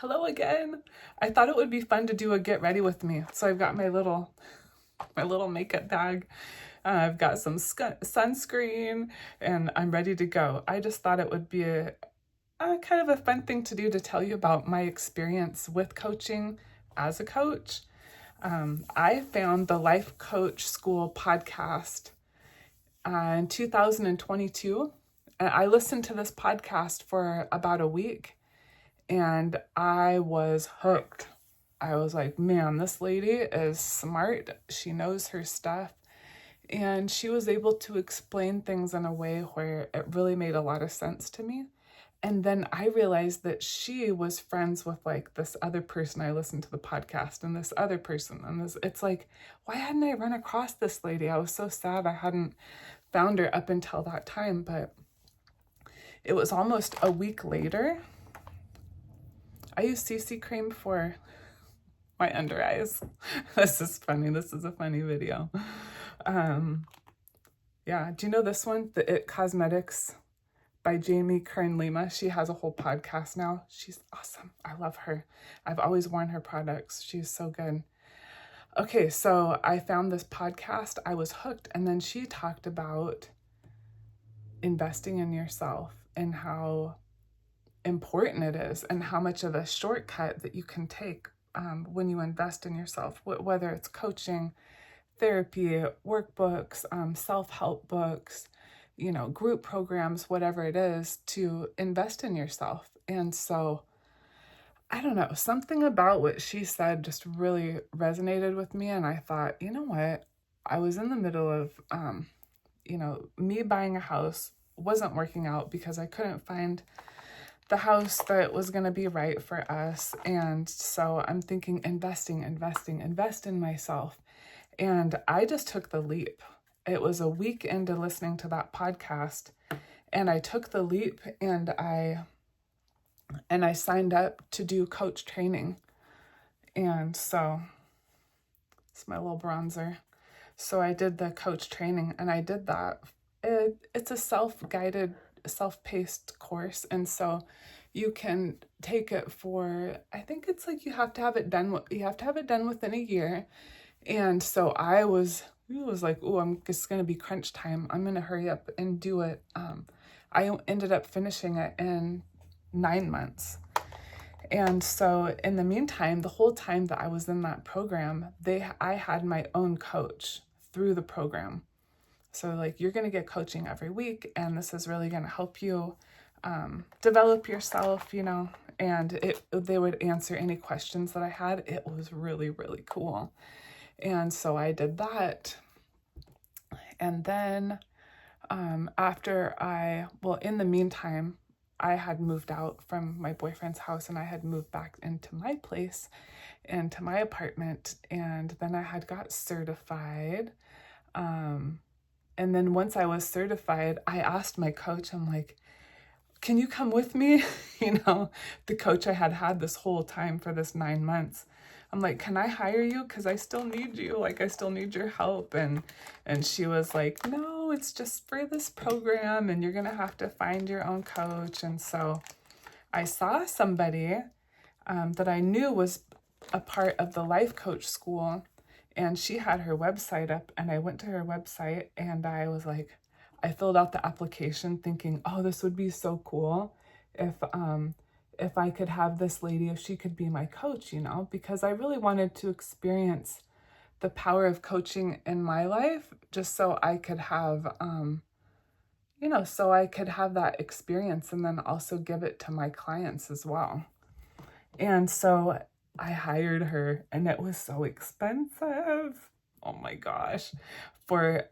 Hello again. I thought it would be fun to do a get ready with me. So I've got my little makeup bag. I've got some sunscreen and I'm ready to go. I just thought it would be a kind of a fun thing to do to tell you about my experience with coaching as a coach. I found the Life Coach School podcast in 2022. And I listened to this podcast for about a week and I was hooked. I was like, man, this lady is smart. She knows her stuff. And she was able to explain things in a way where it really made a lot of sense to me. And then I realized that she was friends with like this other person I listened to the podcast and this other person. And it's like, why hadn't I run across this lady? I was so sad I hadn't found her up until that time. But it was almost a week later. I use CC cream for my under eyes. This is funny. This is a funny video. Yeah, do you know this one? The It Cosmetics by Jamie Kern Lima. She has a whole podcast now. She's awesome. I love her. I've always worn her products. She's so good. Okay, so I found this podcast. I was hooked. And then she talked about investing in yourself and how important it is and how much of a shortcut that you can take when you invest in yourself, whether it's coaching, therapy, workbooks, self-help books, group programs, whatever it is, to invest in yourself. And so, I don't know, something about what she said just really resonated with me. And I thought, you know what? I was in the middle of, me buying a house wasn't working out because I couldn't find the house that was going to be right for us. And so I'm thinking invest in myself. And I just took the leap. It was a week into listening to that podcast and I took the leap and I signed up to do coach training. And so it's my little bronzer. So I did the coach training and I did that. It's a self-guided, self-paced course. And so you can take it for, I think it's like you have to have it done within a year. And so it was like, oh, I'm just going to be crunch time. I'm going to hurry up and do it. I ended up finishing it in 9 months. And so in the meantime, the whole time that I was in that program, I had my own coach through the program. So like, you're going to get coaching every week, and this is really going to help you develop yourself, and they would answer any questions that I had. It was really, really cool. And so I did that. And then in the meantime, I had moved out from my boyfriend's house and I had moved back into my place, into my apartment. And then I had got certified. And then once I was certified, I asked my coach, I'm like, can you come with me? The coach I had this whole time for this 9 months. I'm like, can I hire you? Because I still need you. Like, I still need your help. And she was like, no, it's just for this program and you're going to have to find your own coach. And so I saw somebody that I knew was a part of the Life Coach School, and she had her website up, and I went to her website and I was like, I filled out the application thinking, oh, this would be so cool if I could have this lady, if she could be my coach, because I really wanted to experience the power of coaching in my life, just so I could have, that experience and then also give it to my clients as well. And so I hired her, and it was so expensive. Oh my gosh. For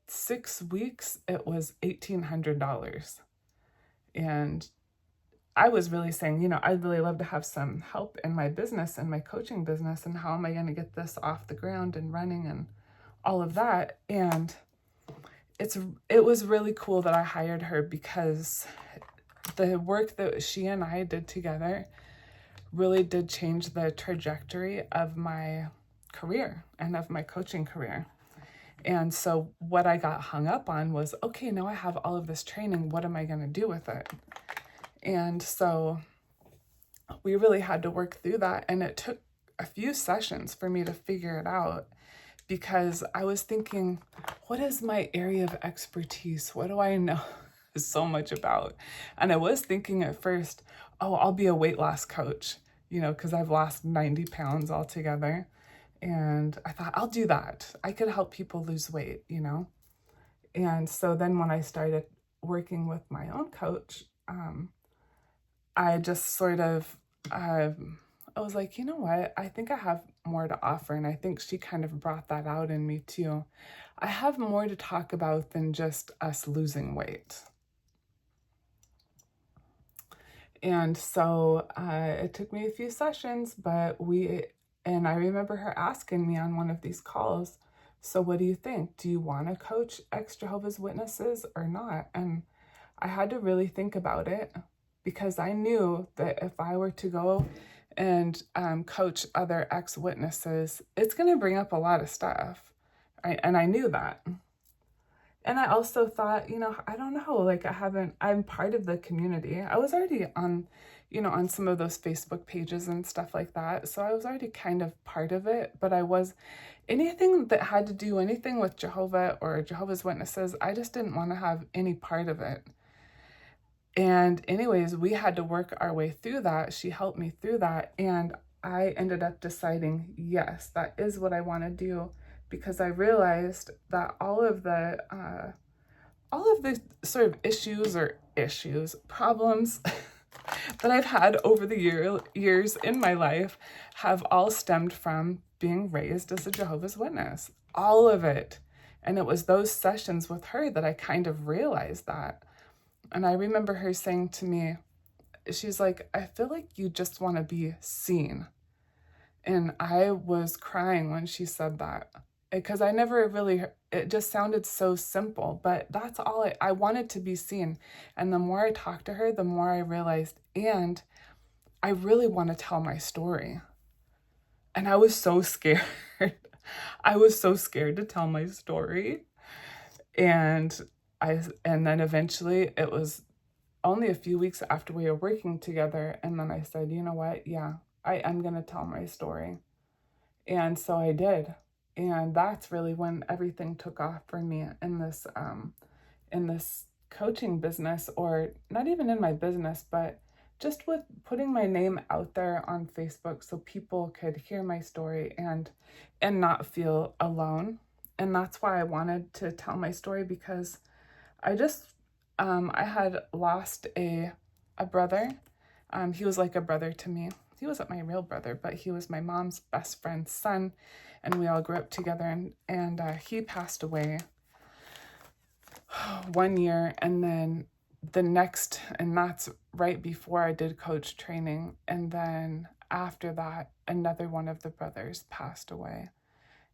6 weeks, it was $1,800. And I was really saying, I'd really love to have some help in my business and my coaching business, and how am I going to get this off the ground and running and all of that. And it was really cool that I hired her, because the work that she and I did together really did change the trajectory of my career and of my coaching career. And so what I got hung up on was, okay, now I have all of this training. What am I going to do with it? And so we really had to work through that. And it took a few sessions for me to figure it out, because I was thinking, what is my area of expertise? What do I know so much about? And I was thinking at first, oh, I'll be a weight loss coach, because I've lost 90 pounds altogether. And I thought, I'll do that. I could help people lose weight, And so then when I started working with my own coach, I just sort of, I was like, you know what? I think I have more to offer. And I think she kind of brought that out in me too. I have more to talk about than just us losing weight. And so it took me a few sessions, and I remember her asking me on one of these calls, so what do you think? Do you want to coach ex-Jehovah's Witnesses or not? And I had to really think about it, because I knew that if I were to go and coach other ex-witnesses, it's going to bring up a lot of stuff. And I knew that. And I also thought, I don't know, like I'm part of the community. I was already on, on some of those Facebook pages and stuff like that. So I was already kind of part of it, but anything that had to do anything with Jehovah or Jehovah's Witnesses, I just didn't want to have any part of it. And anyways, we had to work our way through that. She helped me through that. And I ended up deciding, yes, that is what I want to do, because I realized that all of the sort of problems that I've had over the years in my life have all stemmed from being raised as a Jehovah's Witness, all of it. And it was those sessions with her that I kind of realized that. And I remember her saying to me, she's like, I feel like you just want to be seen. And I was crying when she said that, because I never really, it just sounded so simple, but that's all I wanted to be seen. And the more I talked to her, the more I realized, and I really want to tell my story. And I was so scared. I was so scared to tell my story. And then eventually, it was only a few weeks after we were working together, and then I said, you know what? Yeah, I am going to tell my story. And so I did. And that's really when everything took off for me in this coaching business, or not even in my business, but just with putting my name out there on Facebook so people could hear my story and not feel alone. And that's why I wanted to tell my story, because I had lost a brother. He was like a brother to me. He wasn't my real brother, but he was my mom's best friend's son, and we all grew up together, and he passed away 1 year, and then the next, and that's right before I did coach training, and then after that, another one of the brothers passed away.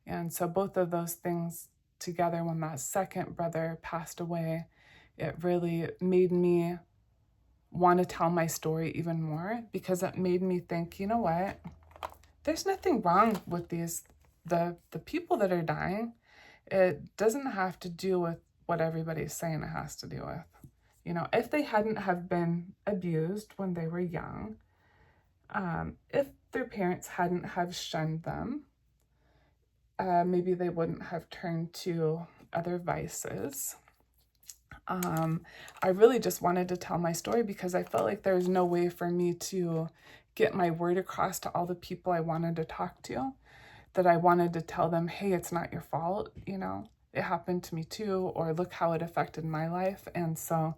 And so both of those things together, when that second brother passed away, it really made me want to tell my story even more, because it made me think, you know what? There's nothing wrong with the people that are dying. It doesn't have to do with what everybody's saying it has to do with. If they hadn't have been abused when they were young, if their parents hadn't have shunned them, maybe they wouldn't have turned to other vices. I really just wanted to tell my story, because I felt like there was no way for me to get my word across to all the people I wanted to talk to, that I wanted to tell them, hey, it's not your fault, it happened to me too, or look how it affected my life. And so,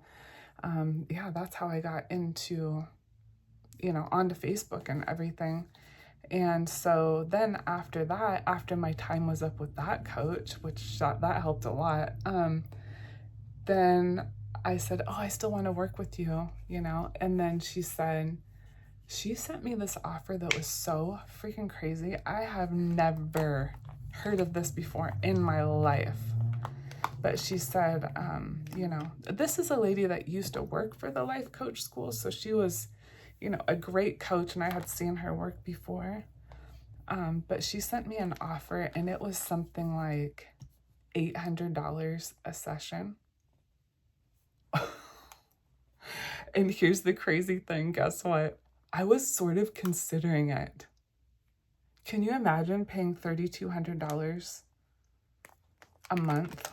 that's how I got into, onto Facebook and everything. And so then after that, after my time was up with that coach, which that helped a lot, then I said, oh, I still want to work with you, and then she sent me this offer that was so freaking crazy. I have never heard of this before in my life. But she said, this is a lady that used to work for the life coach school. So she was, a great coach, and I had seen her work before. But she sent me an offer, and it was something like $800 a session. And here's the crazy thing. Guess what? I was sort of considering it. Can you imagine paying $3,200 a month?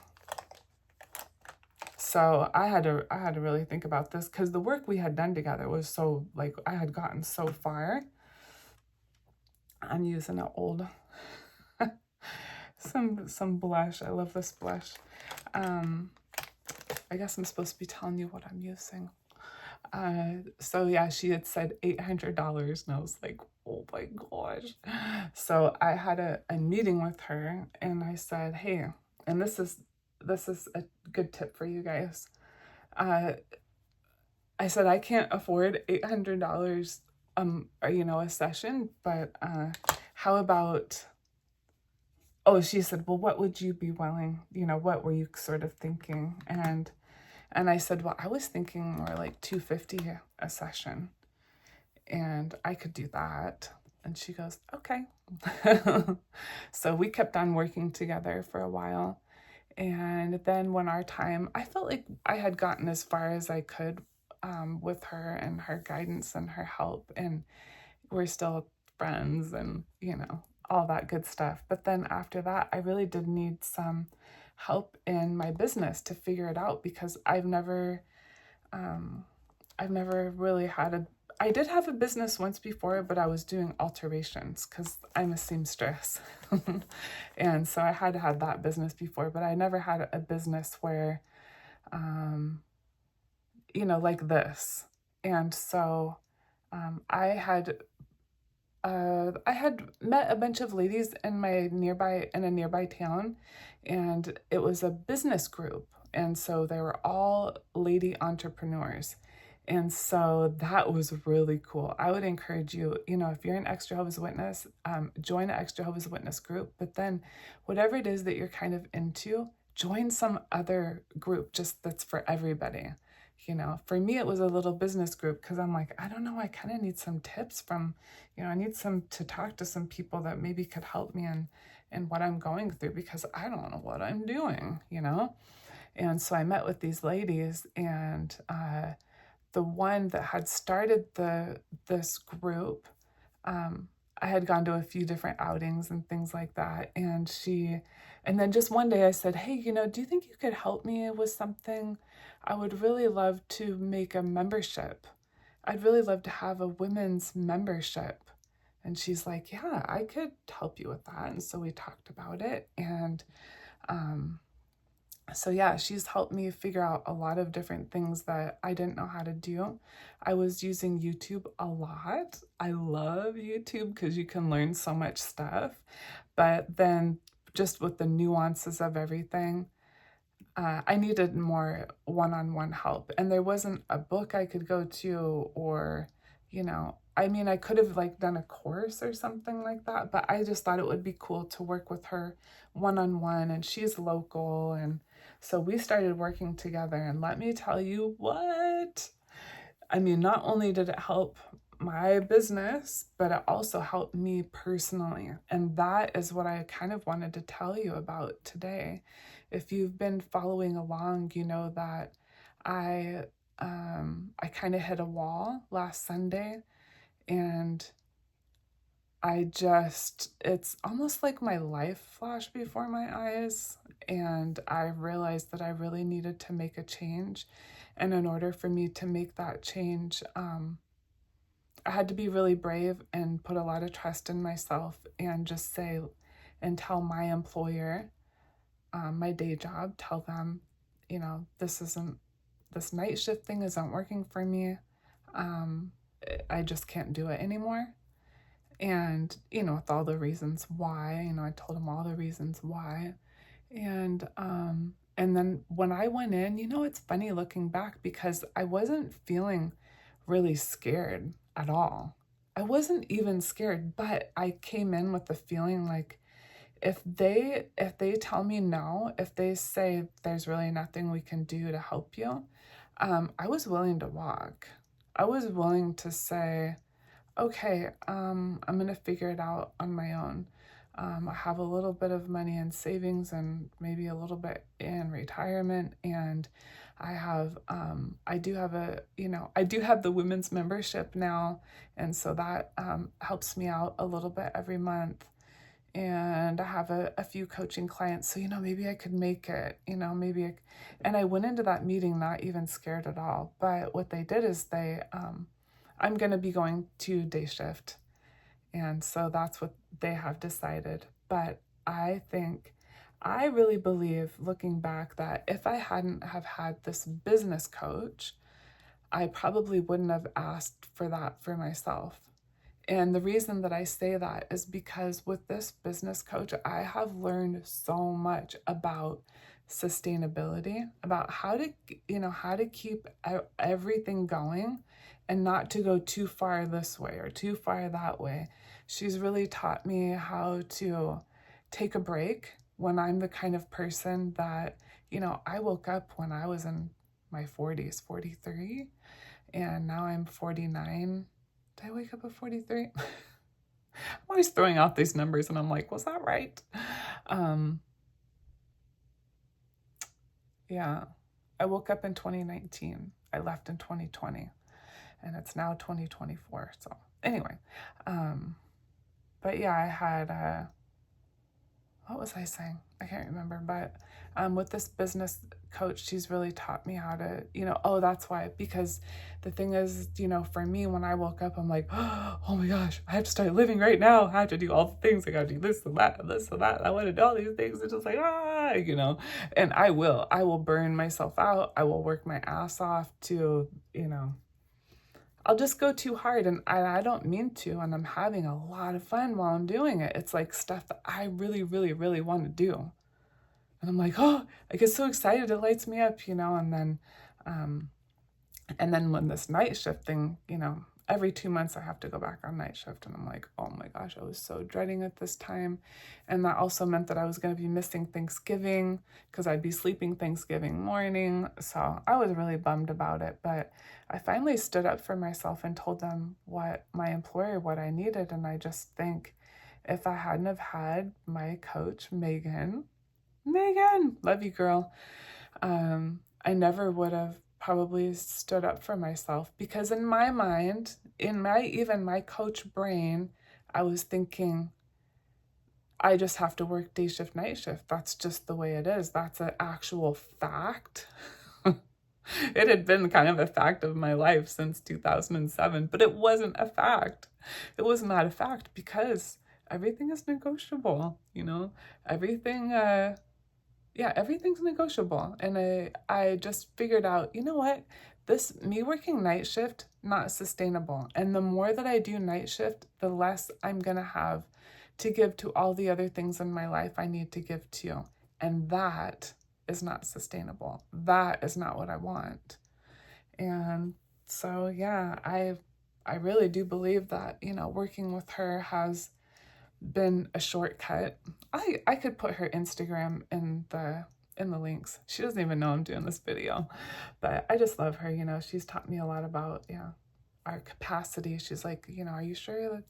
So I had to really think about this, because the work we had done together was so, like, I had gotten so far. I'm using an old some blush. I love this blush. I guess I'm supposed to be telling you what I'm using. So yeah, she had said $800, and I was like, oh my gosh. So I had a meeting with her, and I said, hey, and this is a good tip for you guys. I said, I can't afford $800 a session, but how about, oh, she said, well, what would you be willing, what were you sort of thinking? And I said, well, I was thinking more like $250 a session, and I could do that. And she goes, okay. So we kept on working together for a while. And then when our time, I felt like I had gotten as far as I could with her and her guidance and her help. And we're still friends and, all that good stuff. But then after that, I really did need some help in my business to figure it out, because I've never really had I did have a business once before, but I was doing alterations because I'm a seamstress. And so I had had that business before, but I never had a business where, like this. And so I had met a bunch of ladies in a nearby town, and it was a business group. And so they were all lady entrepreneurs. And so that was really cool. I would encourage you, if you're an ex-Jehovah's Witness, join an ex-Jehovah's Witness group. But then whatever it is that you're kind of into, join some other group just that's for everybody. For me, it was a little business group, because I'm like, I don't know, I kind of need some tips from, I need to talk to some people that maybe could help me in what I'm going through, because I don't know what I'm doing, And so I met with these ladies, and the one that had started this group, I had gone to a few different outings and things like that. And then just one day I said, hey, do you think you could help me with something? I would really love to make a membership. I'd really love to have a women's membership. And she's like, yeah, I could help you with that. And so we talked about it. And so yeah, she's helped me figure out a lot of different things that I didn't know how to do. I was using YouTube a lot. I love YouTube because you can learn so much stuff. But then just with the nuances of everything, I needed more one-on-one help. And there wasn't a book I could go to, or, I could have done a course or something like that, but I just thought it would be cool to work with her one-on-one, and she's local. And so we started working together, and let me tell you what, not only did it help my business, but it also helped me personally. And that is what I kind of wanted to tell you about today. If you've been following along, you know that I kind of hit a wall last Sunday, and it's almost like my life flashed before my eyes, and I realized that I really needed to make a change. And in order for me to make that change, I had to be really brave and put a lot of trust in myself, and just say and tell my employer, my day job, tell them, this night shift thing isn't working for me. I just can't do it anymore. And, with all the reasons why, I told them all the reasons why. And then when I went in, it's funny looking back, because I wasn't feeling really scared at all. I wasn't even scared, but I came in with the feeling like, if they tell me no, if they say there's really nothing we can do to help you, I was willing to walk. I was willing to say, okay, I'm going to figure it out on my own. I have a little bit of money in savings and maybe a little bit in retirement. And I do have I do have the women's membership now. And so that helps me out a little bit every month. And I have a few coaching clients. So, maybe I could make it, and I went into that meeting not even scared at all. But what they did is I'm going to be going to day shift. And so that's what they have decided. But I really believe, looking back, that if I hadn't have had this business coach, I probably wouldn't have asked for that for myself. And the reason that I say that is because with this business coach, I have learned so much about sustainability, about how to keep everything going and not to go too far this way or too far that way. She's really taught me how to take a break when I'm the kind of person that, I woke up when I was in my 40s, 43, and now I'm 49. Did I wake up at 43? I'm always throwing out these numbers and I'm like, was that right? Yeah, I woke up in 2019. I left in 2020 and it's now 2024. So anyway, but yeah, I had, what was I saying? I can't remember, but with this business coach, she's really taught me how to, that's why, because the thing is, for me, when I woke up, I'm like, oh my gosh, I have to start living right now. I have to do all the things. I got to do this and that and this and that. I want to do all these things. It's just like, and I will burn myself out. I will work my ass off to, I'll just go too hard, and I don't mean to, and I'm having a lot of fun while I'm doing it. It's like stuff that I really, really, really want to do. And I'm like, oh, I get so excited. It lights me up, and then when this night shift thing, every 2 months I have to go back on night shift. And I'm like, oh my gosh, I was so dreading it this time. And that also meant that I was going to be missing Thanksgiving because I'd be sleeping Thanksgiving morning. So I was really bummed about it. But I finally stood up for myself and told them what I needed. And I just think if I hadn't have had my coach, Megan, love you, girl. I never would have probably stood up for myself, because in my mind, even my coach brain, I was thinking, I just have to work day shift, night shift. That's just the way it is. That's an actual fact. It had been kind of a fact of my life since 2007, but it wasn't a fact. It was not a fact because everything is negotiable, everything's negotiable. And I just figured out, what? Me working night shift, not sustainable. And the more that I do night shift, the less I'm going to have to give to all the other things in my life I need to give to. And that is not sustainable. That is not what I want. And so, yeah, I really do believe that, working with her has been a shortcut. I could put her Instagram in the links. She doesn't even know I'm doing this video, but I just love her. She's taught me a lot about our capacity. She's like, are you sure that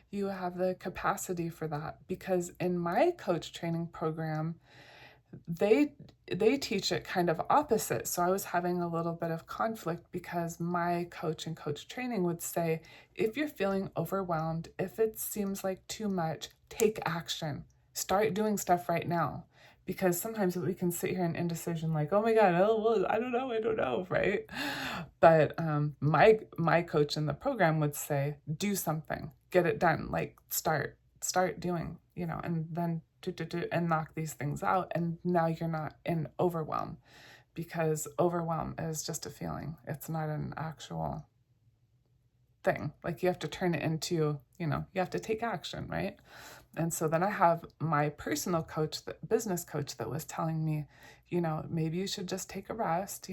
you have the capacity for that? Because in my coach training program, they teach it kind of opposite. So I was having a little bit of conflict because my coach in coach training would say, if you're feeling overwhelmed, if it seems like too much, take action. Start doing stuff right now. Because sometimes we can sit here in indecision like, oh my God, I don't know, right? But my coach in the program would say, do something, get it done, like start doing, and then and knock these things out. And now you're not in overwhelm, because overwhelm is just a feeling. It's not an actual thing. Like you have to turn it into, you have to take action, right? And so then I have my personal coach, the business coach, that was telling me, maybe you should just take a rest,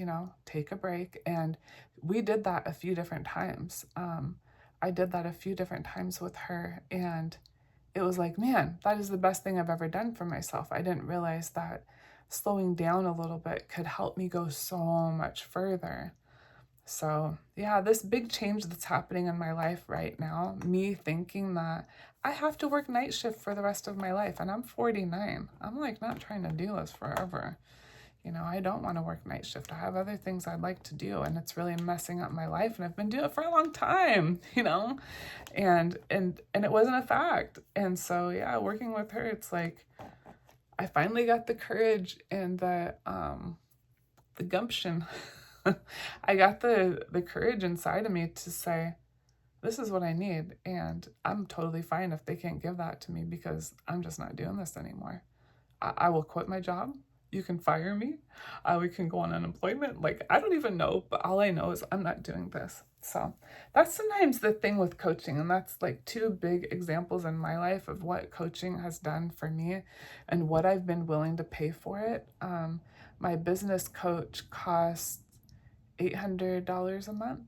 take a break. And we did that a few different times. I did that a few different times with her, and it was like, man, that is the best thing I've ever done for myself. I didn't realize that slowing down a little bit could help me go so much further. So yeah, this big change that's happening in my life right now, me thinking that I have to work night shift for the rest of my life, and I'm 49. I'm like not trying to do this forever. I don't want to work night shift. I have other things I'd like to do, and it's really messing up my life, and I've been doing it for a long time, and it wasn't a fact. And so yeah, working with her, it's like I finally got the courage and the gumption. I got the courage inside of me to say, this is what I need, and I'm totally fine if they can't give that to me, because I'm just not doing this anymore. I will quit my job. You can fire me. We can go on unemployment. Like, I don't even know, but all I know is I'm not doing this. So that's sometimes the thing with coaching. And that's like two big examples in my life of what coaching has done for me and what I've been willing to pay for it. My business coach costs $800 a month.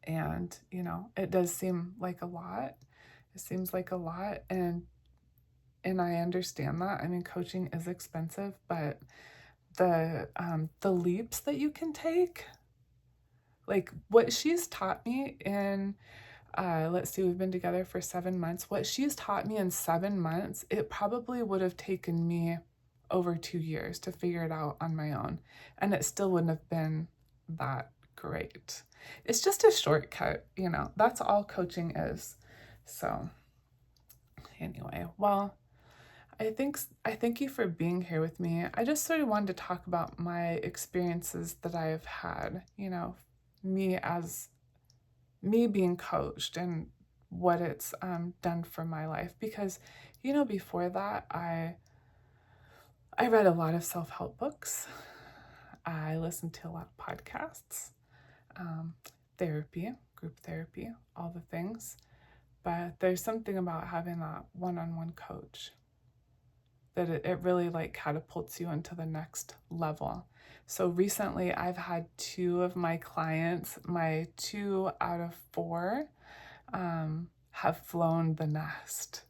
And, it does seem like a lot. It seems like a lot. And I understand that. I mean, coaching is expensive, but the leaps that you can take, like what she's taught me in, let's see, we've been together for 7 months. What she's taught me in 7 months, it probably would have taken me over 2 years to figure it out on my own. And it still wouldn't have been that great. It's just a shortcut, that's all coaching is. So anyway, well, I thank you for being here with me. I just sort of wanted to talk about my experiences that I've had, me being coached and what it's done for my life. Because, before that, I read a lot of self-help books. I listened to a lot of podcasts, therapy, group therapy, all the things. But there's something about having that one-on-one coach that it really like catapults you into the next level. So recently I've had 2 of my clients, my 2 out of 4, have flown the nest.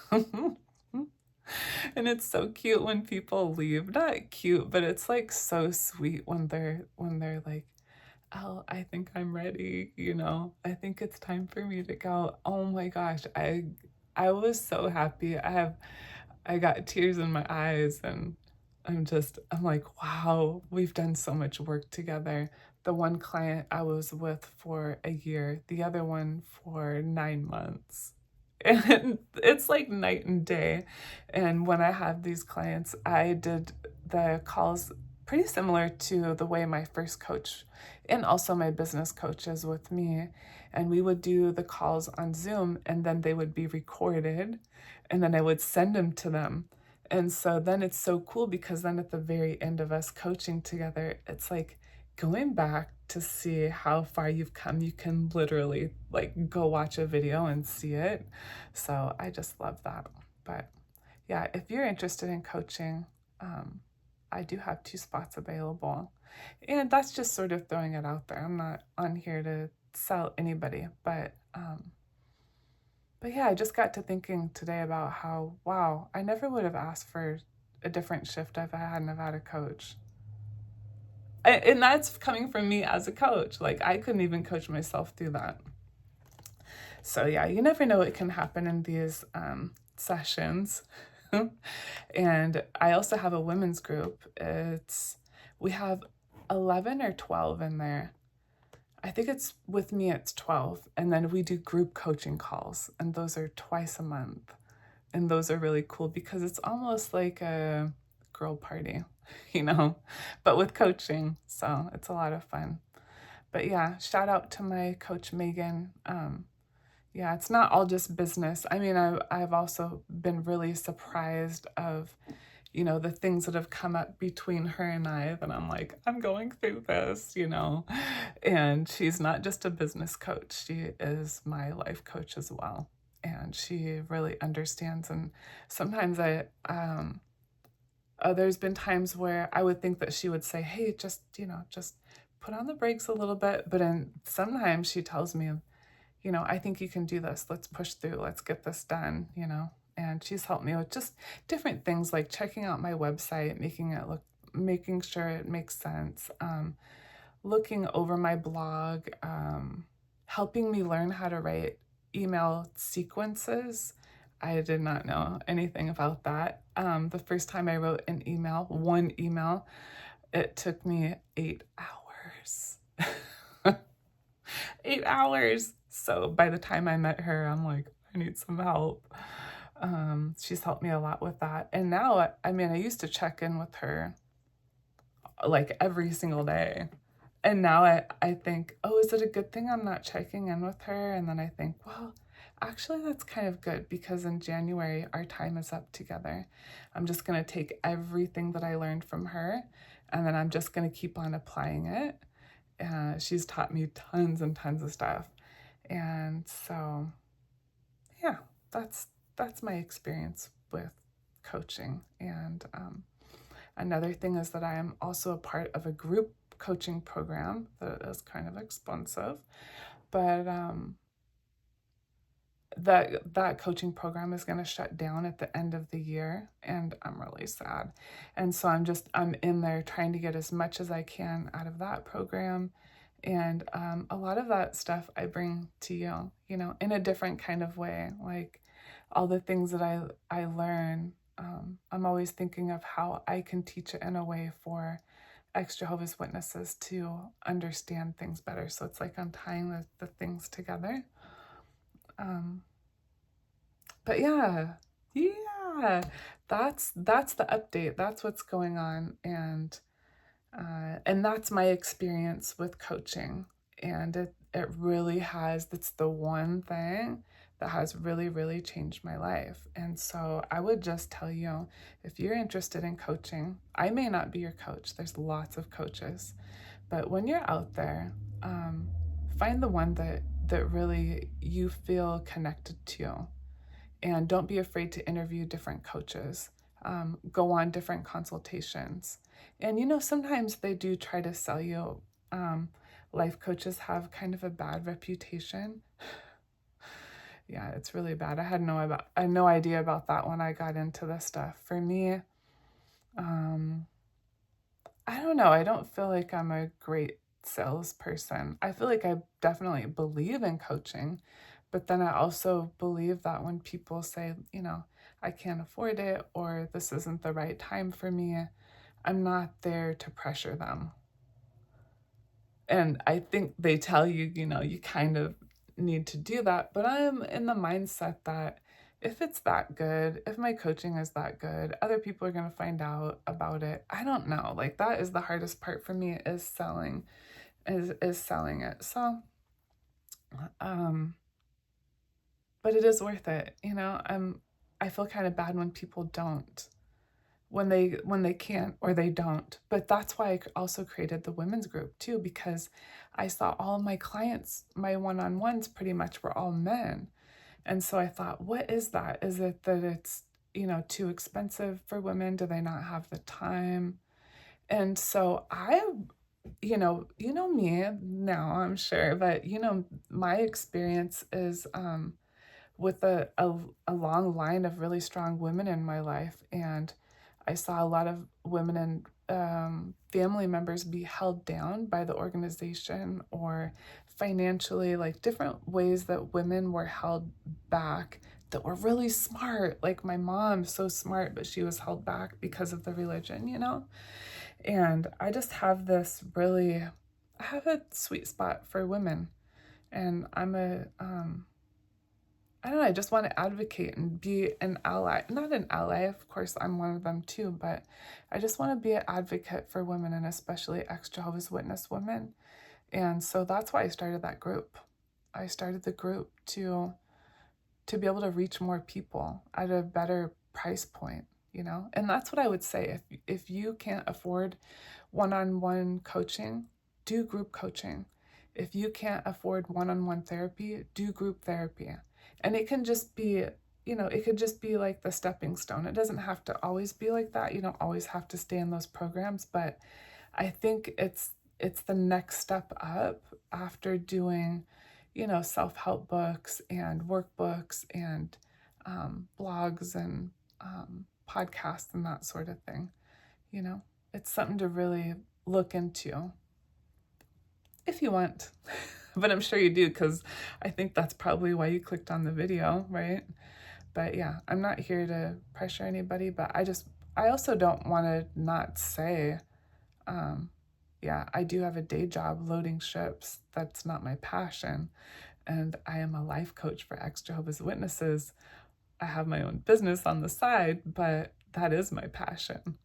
And it's so cute when people leave. Not cute, but it's like so sweet when they're like, oh, I think I'm ready, I think it's time for me to go. Oh my gosh, I was so happy. I got tears in my eyes, and I'm like, wow, we've done so much work together. The one client I was with for a year, the other one for 9 months. And it's like night and day. And when I have these clients, I did the calls pretty similar to the way my first coach and also my business coach is with me. And we would do the calls on Zoom, and then they would be recorded, and then I would send them to them. And so then it's so cool, because then at the very end of us coaching together, it's like going back to see how far you've come. You can literally like go watch a video and see it. So I just love that. But yeah, if you're interested in coaching, I do have 2 spots available. And that's just sort of throwing it out there. I'm not on here to sell anybody, but yeah, I just got to thinking today about how, wow, I never would have asked for a different shift if I hadn't have had a coach. And that's coming from me as a coach. Like, I couldn't even coach myself through that. So yeah, you never know what can happen in these sessions. And I also have a women's group. We have 11 or 12 in there. I think with me, it's 12. And then we do group coaching calls, and those are twice a month. And those are really cool, because it's almost like a girl party, but with coaching. So it's a lot of fun. But yeah, shout out to my coach, Megan. Yeah, it's not all just business. I mean, I've also been really surprised of, the things that have come up between her and I, that I'm like, I'm going through this, and she's not just a business coach. She is my life coach as well. And she really understands. And sometimes there's been times where I would think that she would say, hey, just put on the brakes a little bit. But sometimes she tells me, I think you can do this. Let's push through. Let's get this done, And she's helped me with just different things, like checking out my website, making sure it makes sense. looking over my blog, helping me learn how to write email sequences. I did not know anything about that. The first time I wrote one email, it took me 8 hours. 8 hours. So by the time I met her, I'm like, I need some help. She's helped me a lot with that. And now, I used to check in with her like every single day. And now I think, oh, is it a good thing I'm not checking in with her? And then I think, well, actually, that's kind of good because in January, our time is up together. I'm just going to take everything that I learned from her, and then I'm just going to keep on applying it. She's taught me tons and tons of stuff. And so, yeah, that's my experience with coaching. And another thing is that I am also a part of a group coaching program that is kind of expensive, but that coaching program is going to shut down at the end of the year, and I'm really sad. And so I'm in there trying to get as much as I can out of that program. And a lot of that stuff I bring to you, in a different kind of way. Like all the things that I learn, I'm always thinking of how I can teach it in a way for ex-Jehovah's Witnesses to understand things better. So it's like I'm tying the things together. But yeah, that's the update. That's what's going on. And that's my experience with coaching. And it really has, that's the one thing that has really, really changed my life. And so I would just tell you, if you're interested in coaching, I may not be your coach. There's lots of coaches. But when you're out there, find the one that really you feel connected to. And don't be afraid to interview different coaches. Go on different consultations. And sometimes they do try to sell you. Life coaches have kind of a bad reputation. Yeah, it's really bad. I had no idea about that when I got into this stuff. For me, I don't know. I don't feel like I'm a great salesperson. I feel like I definitely believe in coaching, but then I also believe that when people say, I can't afford it or this isn't the right time for me, I'm not there to pressure them. And I think they tell you, you kind of need to do that. But I'm in the mindset that if it's that good, if my coaching is that good, other people are going to find out about it. I don't know. Like that is the hardest part for me is selling it. So, but it is worth it. I feel kind of bad when people don't, when they can't or they don't. But that's why I also created the women's group too, because I saw all of my clients, my one-on-ones pretty much were all men. And so I thought, what is that? Is it that it's, too expensive for women? Do they not have the time? And so you know me now, I'm sure, but my experience is with a long line of really strong women in my life. And I saw a lot of women and family members be held down by the organization or financially, like different ways that women were held back that were really smart. Like my mom, so smart, but she was held back because of the religion, And I just have I have a sweet spot for women. And I'm I don't know, I just want to advocate and be an ally. Not an ally, of course, I'm one of them too, but I just want to be an advocate for women and especially ex-Jehovah's Witness women. And so that's why I started that group. I started the group to be able to reach more people at a better price point, And that's what I would say. If you can't afford one-on-one coaching, do group coaching. If you can't afford one-on-one therapy, do group therapy. And it can just be, it could just be like the stepping stone. It doesn't have to always be like that. You don't always have to stay in those programs, but I think it's the next step up after doing, self-help books and workbooks and blogs and podcasts and that sort of thing. It's something to really look into. if you want. But I'm sure you do, because I think that's probably why you clicked on the video, right? But yeah, I'm not here to pressure anybody, but I also don't want to not say, yeah, I do have a day job loading ships. That's not my passion. And I am a life coach for ex-Jehovah's Witnesses. I have my own business on the side, but that is my passion.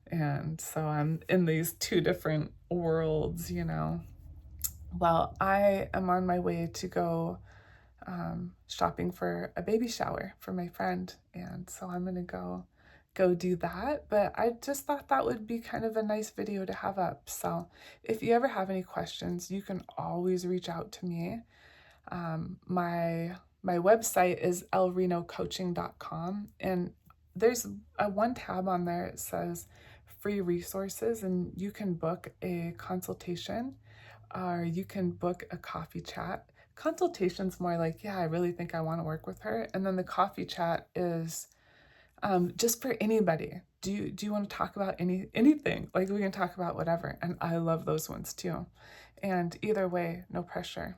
And so I'm in these two different worlds, you know. Well, I am on my way to go shopping for a baby shower for my friend. And so I'm going to go do that. But I just thought that would be kind of a nice video to have up. So if you ever have any questions, you can always reach out to me. My website is elrenocoaching.com, and there's one tab on there. It says free resources, and you can book a consultation, or you can book a coffee chat. Consultation's more like, yeah, I really think I want to work with her. And then the coffee chat is just for anybody. Do you want to talk about anything? Like, we can talk about whatever. And I love those ones too. And either way, no pressure.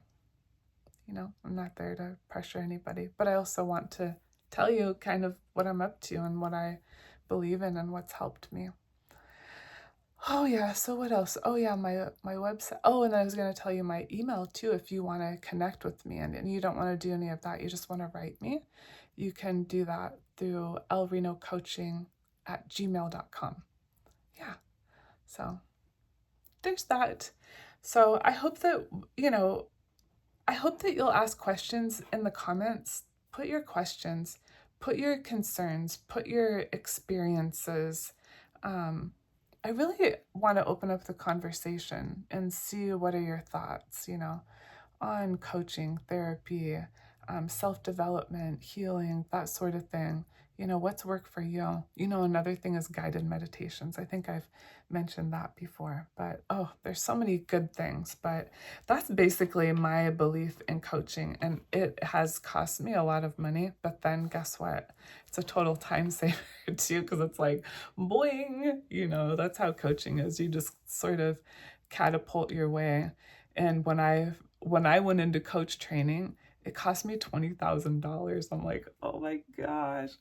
You know, I'm not there to pressure anybody, but I also want to tell you kind of what I'm up to and what I believe in and what's helped me. Oh yeah, so what else? Oh yeah, my website. Oh, and then I was going to tell you my email too. If you want to connect with me and you don't want to do any of that, you just want to write me, you can do that through elrenocoaching@gmail.com. Yeah, so there's that. So I hope that, I hope that you'll ask questions in the comments. Put your questions, put your concerns, put your experiences. I really want to open up the conversation and see what are your thoughts, on coaching, therapy, self-development, healing, that sort of thing. What's work for you? Another thing is guided meditations. I think I've mentioned that before, but there's so many good things. But that's basically my belief in coaching, and it has cost me a lot of money, but then guess what? It's a total time saver too, because it's like, boing, that's how coaching is. You just sort of catapult your way. And when I went into coach training, it cost me $20,000. I'm like, oh my gosh.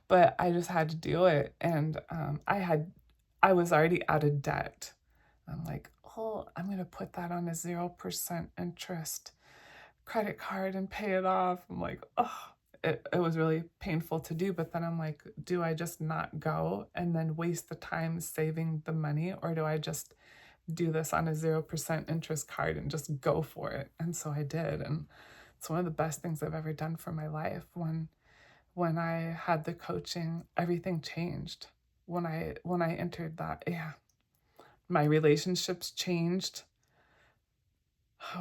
But I just had to do it. And I was already out of debt. I'm like, I'm going to put that on a 0% interest credit card and pay it off. I'm like, it was really painful to do. But then I'm like, do I just not go and then waste the time saving the money? Or do I just do this on a 0% interest card and just go for it? And so I did. And it's one of the best things I've ever done for my life. When I had the coaching, everything changed. When I entered that, my relationships changed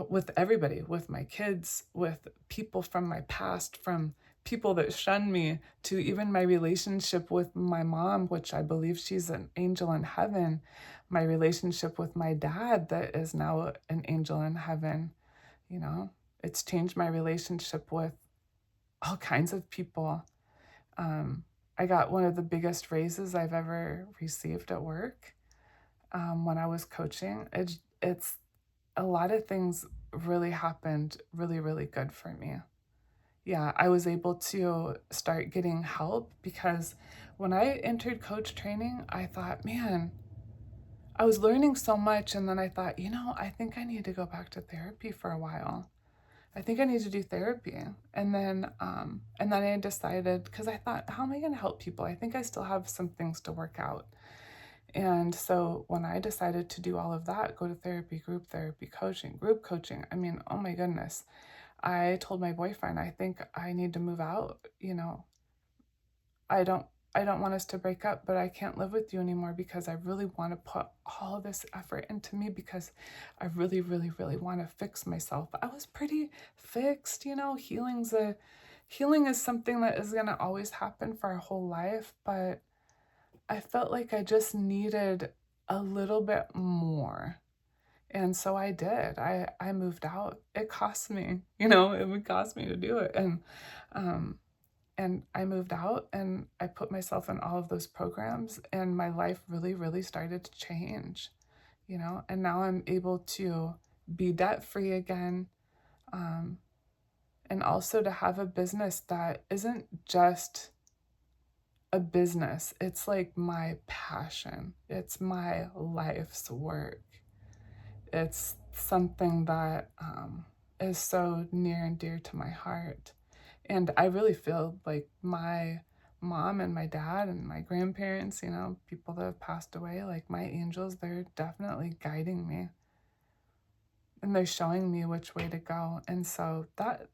with everybody, with my kids, with people from my past, from people that shunned me, to even my relationship with my mom, which I believe she's an angel in heaven, my relationship with my dad that is now an angel in heaven. It's changed my relationship with all kinds of people. I got one of the biggest raises I've ever received at work when I was coaching. It's a lot of things really happened really, really good for me. Yeah, I was able to start getting help, because when I entered coach training, I thought, man, I was learning so much. And then I thought, I think I need to go back to therapy for a while. I think I need to do therapy. And then I decided, because I thought, how am I going to help people? I think I still have some things to work out. And so when I decided to do all of that, go to therapy, group coaching, I mean, oh my goodness. I told my boyfriend, I think I need to move out. I don't want us to break up, but I can't live with you anymore, because I really want to put all of this effort into me, because I really, really, really want to fix myself. I was pretty fixed, healing is something that is going to always happen for our whole life, but I felt like I just needed a little bit more. And so I did. I moved out. It cost me, it would cost me to do it. And I moved out, and I put myself in all of those programs, and my life really, really started to change, and now I'm able to be debt-free again, and also to have a business that isn't just a business. It's like my passion. It's my life's work. It's something that is so near and dear to my heart. And I really feel like my mom and my dad and my grandparents, people that have passed away, like my angels, they're definitely guiding me. And they're showing me which way to go. And so that's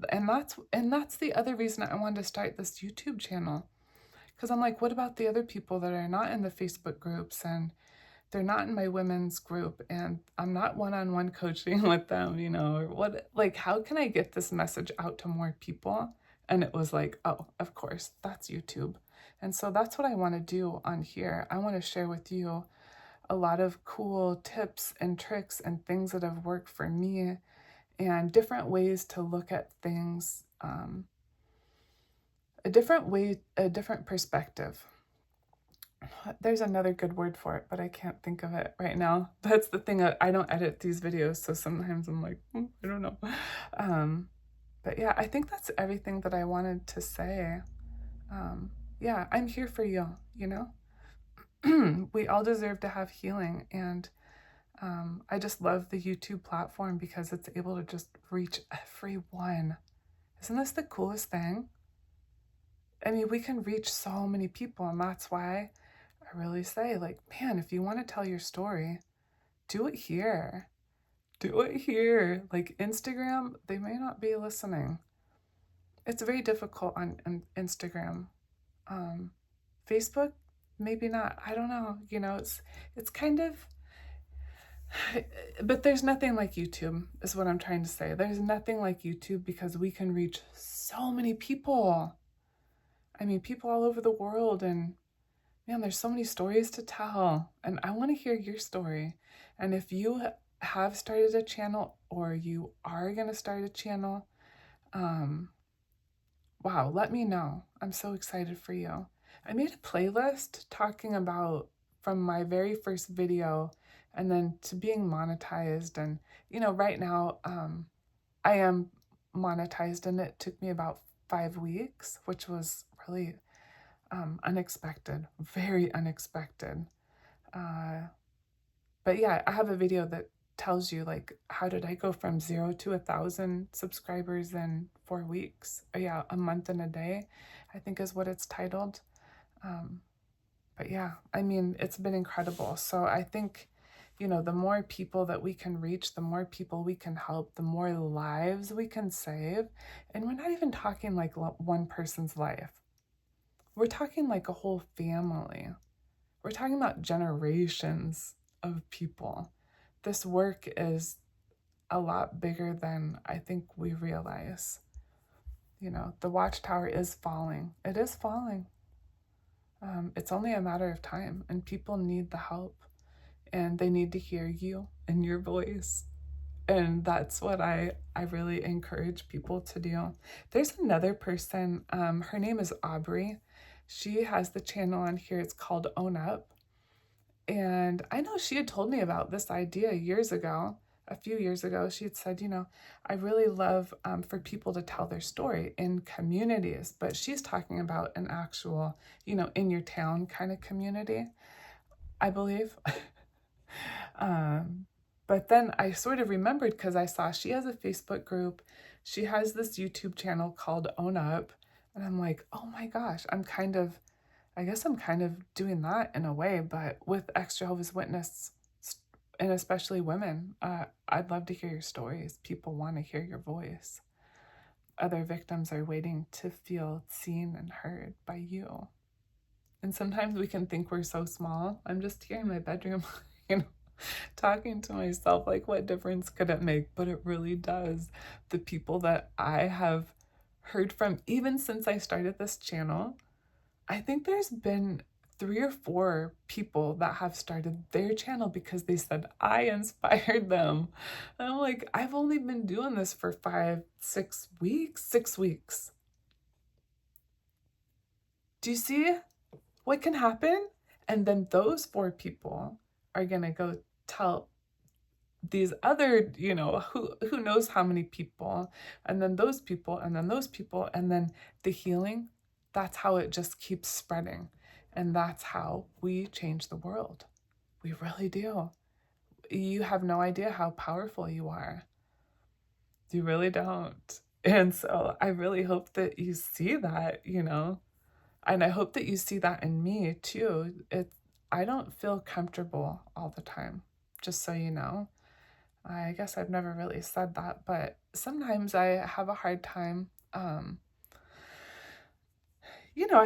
the other reason I wanted to start this YouTube channel. Because I'm like, what about the other people that are not in the Facebook groups and they're not in my women's group and I'm not one-on-one coaching with them, or what, like, how can I get this message out to more people? And it was like, oh, of course, that's YouTube. And so that's what I want to do on here. I want to share with you a lot of cool tips and tricks and things that have worked for me and different ways to look at things, a different perspective. There's another good word for it, but I can't think of it right now. That's the thing. I don't edit these videos, so sometimes I'm like, I don't know. But yeah, I think that's everything that I wanted to say. Yeah, I'm here for you, We all deserve to have healing, and I just love the YouTube platform because it's able to just reach everyone. Isn't this the coolest thing? I mean, we can reach so many people, and that's why I really say, like, man, if you want to tell your story, do it here. Do it here. Like Instagram, they may not be listening. It's very difficult on Instagram. Facebook, maybe not. I don't know. It's kind of, but there's nothing like YouTube, is what I'm trying to say. There's nothing like YouTube because we can reach so many people. I mean, people all over the world, and man, there's so many stories to tell, and I want to hear your story. And if you have started a channel or you are going to start a channel, wow, let me know. I'm so excited for you. I made a playlist talking about from my very first video and then to being monetized. And, right now, I am monetized, and it took me about 5 weeks, which was really unexpected, very unexpected. But yeah, I have a video that tells you, like, how did I go from 0 to 1,000 subscribers in 4 weeks? Oh, yeah, a month and a day, I think is what it's titled. But yeah, I mean, it's been incredible. So I think, the more people that we can reach, the more people we can help, the more lives we can save. And we're not even talking like one person's life. We're talking like a whole family. We're talking about generations of people. This work is a lot bigger than I think we realize. The watchtower is falling. It is falling. It's only a matter of time, and people need the help, and they need to hear you and your voice. And that's what I really encourage people to do. There's another person, her name is Aubrey. She has the channel on here. It's called OwnUp. And I know she had told me about this idea a few years ago. She had said, I really love for people to tell their story in communities, but she's talking about an actual, in your town kind of community, I believe. But then I sort of remembered because I saw she has a Facebook group. She has this YouTube channel called OwnUp. And I'm like, oh my gosh, I guess I'm kind of doing that in a way, but with ex-Jehovah's Witness, and especially women. I'd love to hear your stories. People want to hear your voice. Other victims are waiting to feel seen and heard by you. And sometimes we can think we're so small. I'm just here in my bedroom, talking to myself, like, what difference could it make? But it really does. The people that I have heard from, even since I started this channel, I think there's been 3 or 4 people that have started their channel because they said I inspired them. And I'm like, I've only been doing this for 6 weeks. Do you see what can happen? And then those 4 people are going to go tell these other, who knows how many people, and then those people, and then those people, and then the healing, that's how it just keeps spreading. And that's how we change the world. We really do. You have no idea how powerful you are. You really don't. And so I really hope that you see that, and I hope that you see that in me too. I don't feel comfortable all the time, just so you know. I guess I've never really said that, but sometimes I have a hard time. I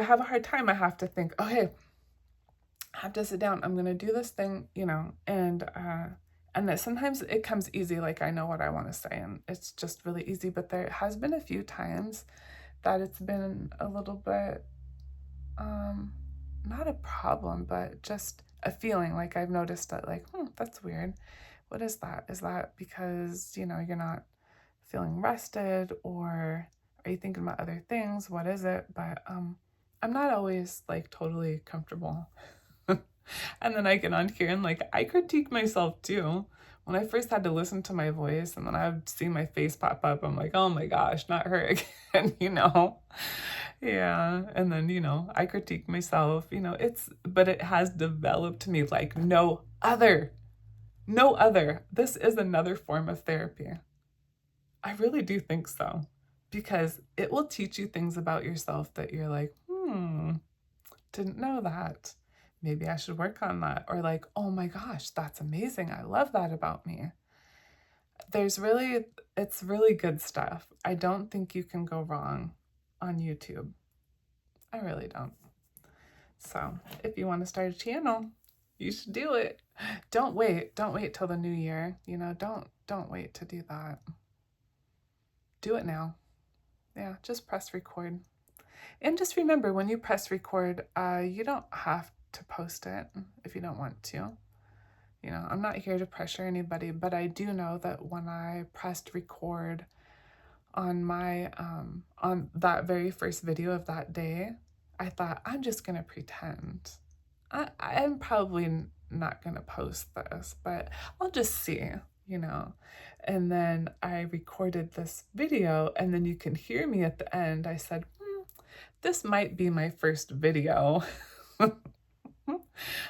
have a hard time. I have to think, okay, I have to sit down. I'm going to do this thing, and that sometimes it comes easy. Like I know what I want to say and it's just really easy, but there has been a few times that it's been a little bit, not a problem, but just a feeling. Like I've noticed that like, that's weird. What is that? Is that because, you're not feeling rested, or are you thinking about other things? What is it? But I'm not always like totally comfortable. And then I get on here and like I critique myself too. When I first had to listen to my voice and then I would see my face pop up, I'm like, oh my gosh, not her again, Yeah. And then, I critique myself, but it has developed me like no other. No other. This is another form of therapy. I really do think so, because it will teach you things about yourself that you're like, didn't know that. Maybe I should work on that. Or like, oh my gosh, that's amazing. I love that about me. It's really good stuff. I don't think you can go wrong on YouTube. I really don't. So if you want to start a channel, you should do it. Don't wait till the new year. Don't wait to do that. Do it now. Yeah, just press record. And just remember, when you press record, you don't have to post it if you don't want to. I'm not here to pressure anybody, but I do know that when I pressed record on my on that very first video of that day, I thought, I'm just gonna pretend. I'm probably not gonna post this, but I'll just see, And then I recorded this video, and then you can hear me at the end. I said, this might be my first video.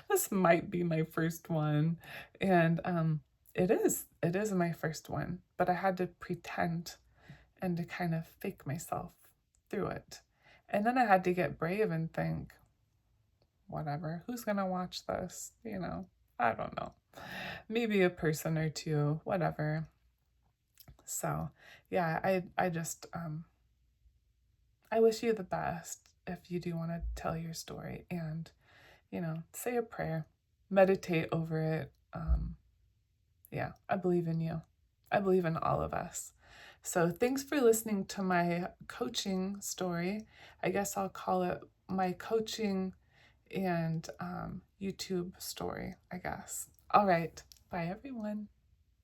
This might be my first one. And it is my first one, but I had to pretend and to kind of fake myself through it. And then I had to get brave and think, whatever, who's gonna watch this? I don't know. Maybe a person or two, whatever. So yeah, I just I wish you the best if you do want to tell your story, and say a prayer, meditate over it. Yeah, I believe in you. I believe in all of us. So thanks for listening to my coaching story. I guess I'll call it my coaching and YouTube story, I guess. All right. Bye, everyone.